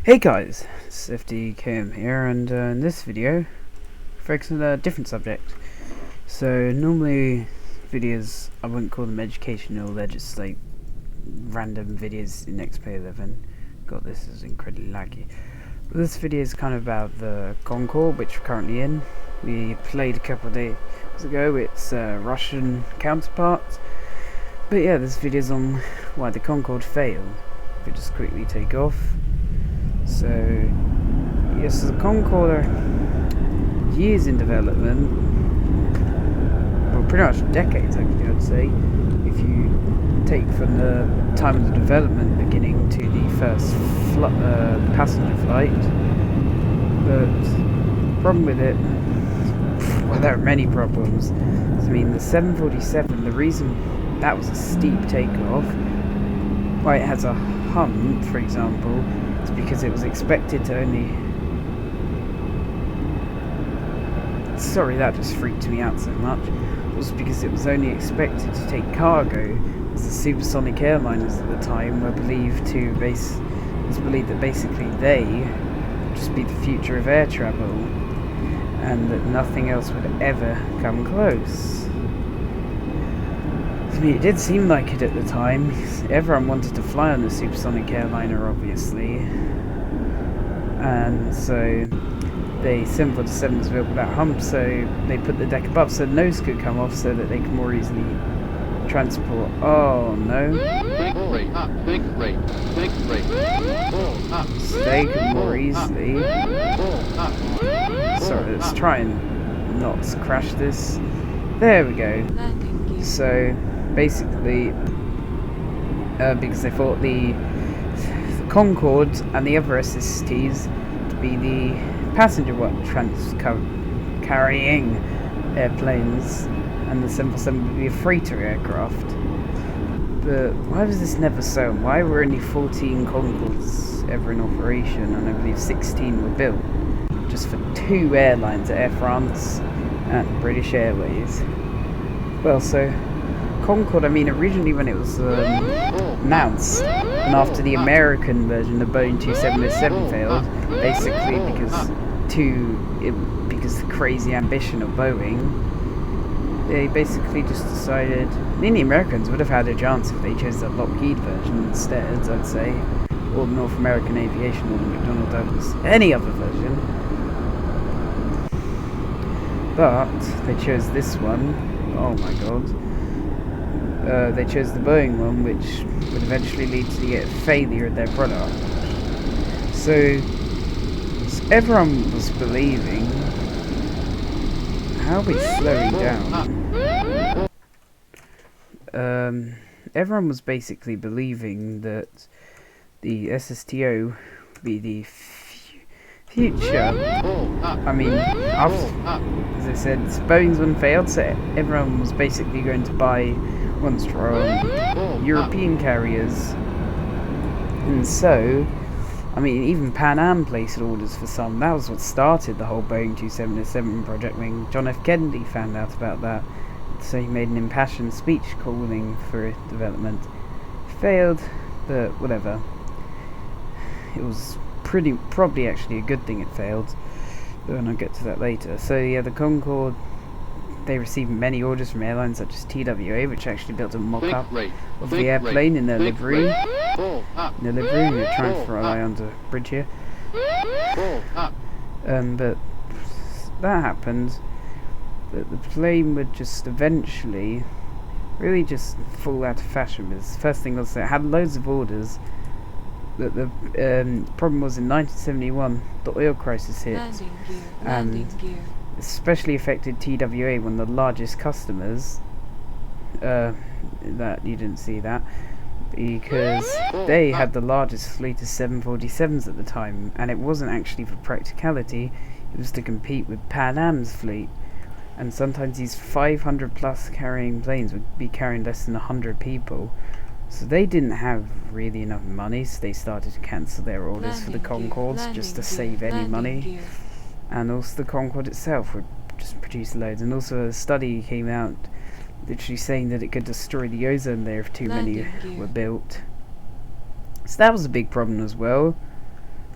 Hey guys, it's FDKM here, and in this video, focusing on a different subject. So normally videos, I wouldn't call them educational, they're just like random videos in XP 11. God, this is incredibly laggy. But this video is kind of about the Concord, which we're currently in. We played a couple of days ago, its Russian counterpart. But yeah, this video is on why the Concord failed. If we just quickly take off. So, yes, the Concord are years in development, well, pretty much decades actually, I'd say, if you take from the time of the development beginning to the first passenger flight. But the problem with it, well, there are many problems. I mean, the 747, the reason that was a steep takeoff, why it has a hump, for example, is because it was expected to only... Sorry, that just freaked me out so much. It was because it was only expected to take cargo, as the supersonic airliners at the time were believed to that basically they would just be the future of air travel, and that nothing else would ever come close. I mean, it did seem like it at the time. Everyone wanted to fly on the supersonic airliner, obviously, and so the 747 was built without humps, so they put the deck above so the nose could come off so that they could more easily transport. Oh no! So they could more easily. Sorry, let's try and not crash this. There we go. So basically, because they thought the Concorde and the other SSTs to be the passenger carrying airplanes, and the 747 would be a freighter aircraft. But why was this never so? Why were only 14 Concords ever in operation, and I believe 16 were built just for two airlines, Air France and British Airways? Well, so Concord, I mean, originally when it was announced, and after the American version, the Boeing 2707 failed, basically because the crazy ambition of Boeing, they basically just decided, I mean, the Americans would have had a chance if they chose the Lockheed version instead, I'd say, or the North American Aviation, or the McDonnell Douglas, any other version. But they chose this one. Oh my god. They chose the Boeing one, which would eventually lead to the failure of their product. So everyone was believing... How are we slowing down? Everyone was basically believing that the SSTO would be the future. I mean, as I said, Boeing's one failed, so everyone was basically going to buy ones from European carriers. And so, I mean, even Pan Am placed orders for some. That was what started the whole Boeing 2707 project when John F. Kennedy found out about that. So he made an impassioned speech calling for development. Failed, but whatever. It was probably actually a good thing it failed, but I'll get to that later. So yeah, the Concorde, they received many orders from airlines such as TWA, which actually built a mock-up of the airplane in their livery. They're trying to fly under a bridge here. But that happened. But the plane would just eventually really just fall out of fashion. Because the first thing was that it had loads of orders. But the problem was in 1971, the oil crisis hit, and especially affected TWA, one of the largest customers. That you didn't see that, because they had the largest fleet of 747s at the time, and it wasn't actually for practicality, it was to compete with Pan Am's fleet. And sometimes these 500 plus carrying planes would be carrying less than 100 people. So they didn't have really enough money, so they started to cancel their orders for the Concords just to save any money. And also the Concorde itself would just produce loads. And also a study came out literally saying that it could destroy the ozone layer if too many were built. So that was a big problem as well.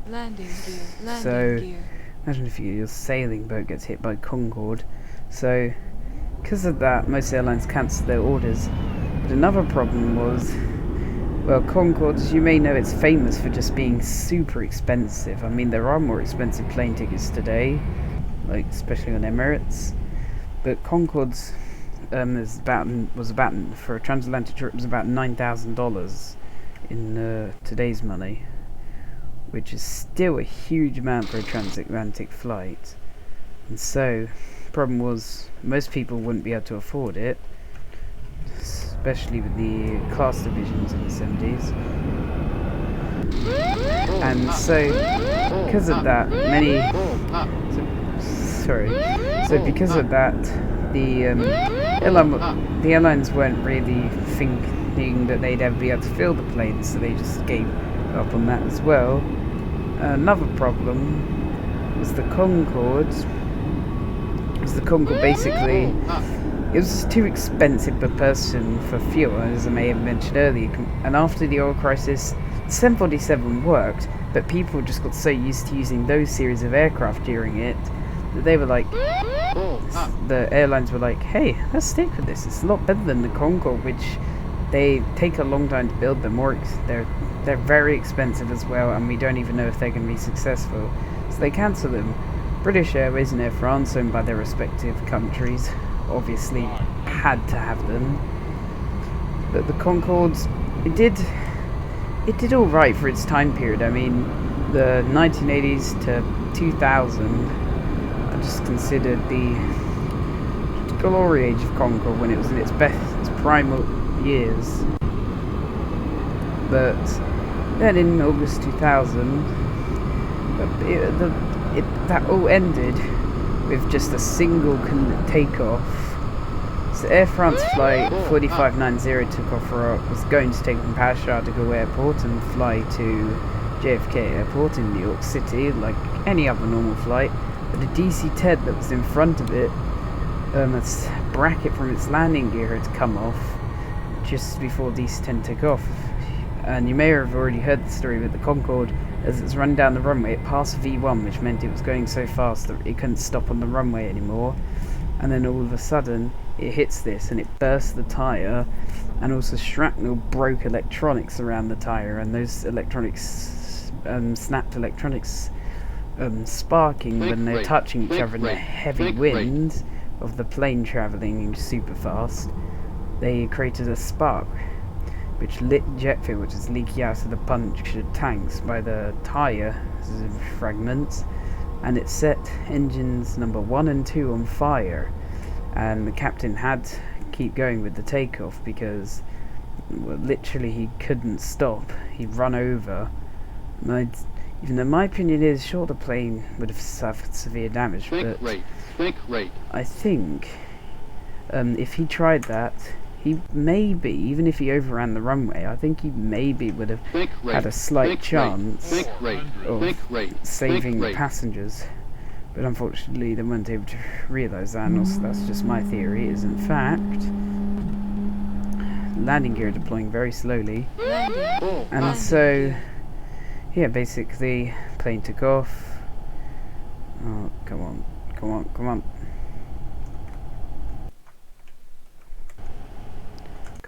Landing gear. Landing So gear. imagine if your sailing boat gets hit by Concord. So because of that, most airlines cancelled their orders. But another problem was, well, Concord, as you may know, it's famous for just being super expensive. I mean, there are more expensive plane tickets today, like especially on Emirates. But Concorde's was about for a transatlantic trip was about $9,000 in today's money, which is still a huge amount for a transatlantic flight. And so, the problem was most people wouldn't be able to afford it, especially with the class divisions in the 70s. And so, because of that, because of that, the airlines weren't really thinking that they'd ever be able to fill the planes, so they just gave up on that as well. Another problem was the Concorde. Basically, it was too expensive per person for fuel, as I may have mentioned earlier. And after the oil crisis, the 747 worked, but people just got so used to using those series of aircraft during it that they were like, the airlines were like, hey, let's stick with this. It's a lot better than the Concorde, which they take a long time to build. They're very expensive as well, and we don't even know if they're going to be successful. So they cancel them. British Airways and Air France, owned by their respective countries, obviously had to have them. But the Concords, it did all right for its time period. I mean, the 1980s to 2000 are just considered the glory age of Concorde, when it was in its primal years. But then in August 2000, that all ended with just a single takeoff. So Air France flight 4590 took off was going to take from Paris-Charles de Gaulle Airport and fly to JFK Airport in New York City like any other normal flight. But the DC-10 that was in front of it, its bracket from its landing gear had come off just before DC-10 took off. And you may have already heard the story with the Concorde. As it's running down the runway, it passed V1, which meant it was going so fast that it couldn't stop on the runway anymore. And then all of a sudden, it hits this and it burst the tyre, and also shrapnel broke electronics around the tyre, and those electronics, snapped electronics, sparking when they're touching each other in the heavy wind of the plane travelling super fast. They created a spark, which lit jet fuel, which is leaking out of the punctured tanks by the tyre fragments, and it set engines number 1 and 2 on fire, and the captain had to keep going with the takeoff because, well, literally he couldn't stop. He'd run over. Even though my opinion is, sure, the plane would have suffered severe damage, but I think if he tried that, he maybe, even if he overran the runway, I think he maybe would have had a slight chance of saving passengers. But unfortunately, they weren't able to realise that, and also that's just my theory. It is in fact landing gear deploying very slowly, and so yeah, basically plane took off. Oh, come on. Come on.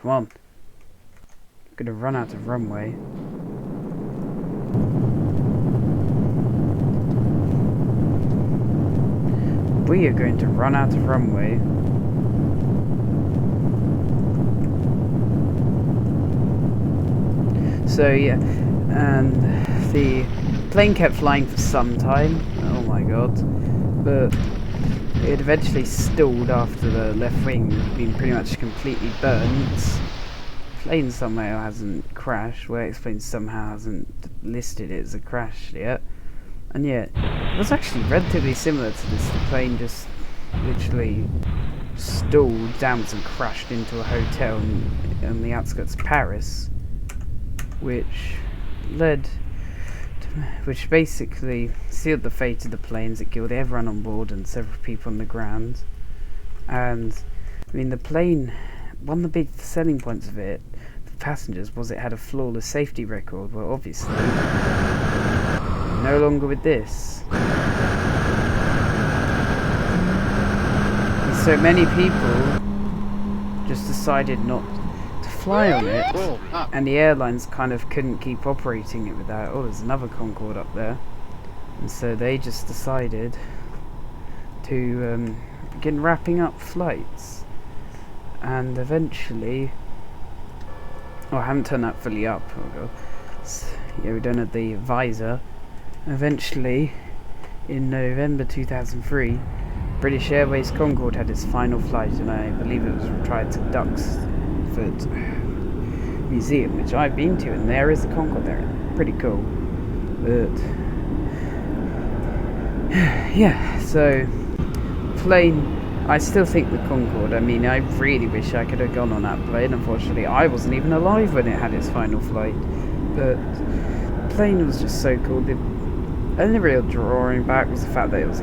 I'm gonna run out of runway. We are going to run out of runway. So yeah, and the plane kept flying for some time. Oh my god. But it eventually stalled after the left wing being pretty much completely burnt. Plane somehow hasn't crashed. Well, X-Plane somehow hasn't listed it as a crash yet. And yet, it was actually relatively similar to this. The plane just literally stalled downwards and crashed into a hotel on the outskirts of Paris, which basically sealed the fate of the planes. It killed everyone on board and several people on the ground. And I mean, the plane, one of the big selling points of it for passengers was it had a flawless safety record. Well, obviously no longer with this. And so many people just decided not to fly on it, and the airlines kind of couldn't keep operating it without. Oh, there's another Concorde up there. And so they just decided to begin wrapping up flights. And eventually, oh, I haven't turned that fully up. Oh, yeah, we don't have the visor. Eventually, in November 2003, British Airways Concorde had its final flight, and I believe it was retired to Duxford Museum, which I've been to, and there is a Concorde there. Pretty cool. But yeah, so plane. I still think the Concorde. I mean, I really wish I could have gone on that plane. Unfortunately, I wasn't even alive when it had its final flight. But the plane was just so cool. The only real drawing back was the fact that it was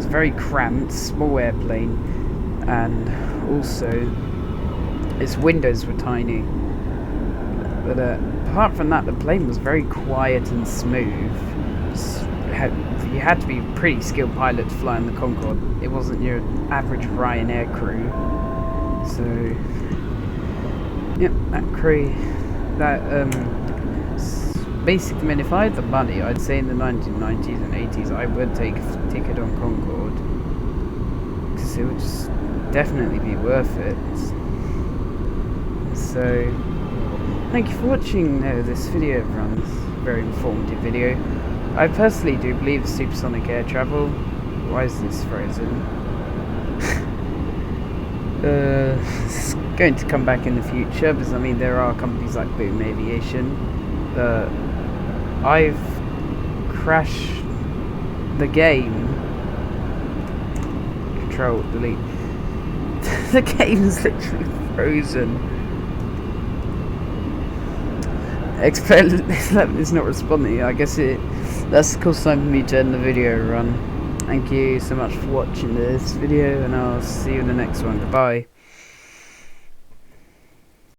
very cramped, small airplane, and also its windows were tiny. But apart from that, the plane was very quiet and smooth. You had to be a pretty skilled pilot to fly on the Concorde. It wasn't your average Ryanair crew. So, yep, that crew, that basically, I mean, if I had the money, I'd say in the 1990s and 80s, I would take a ticket on Concorde, because it would just definitely be worth it. So, thank you for watching this video, everyone. It's a very informative video. I personally do believe supersonic air travel. Why is this frozen? It's going to come back in the future, because I mean there are companies like Boom Aviation. I've crashed the game. Control delete. The game's literally frozen. Xplayer is not responding. I guess that's of course time for me to end the video run. Thank you so much for watching this video, and I'll see you in the next one. Goodbye.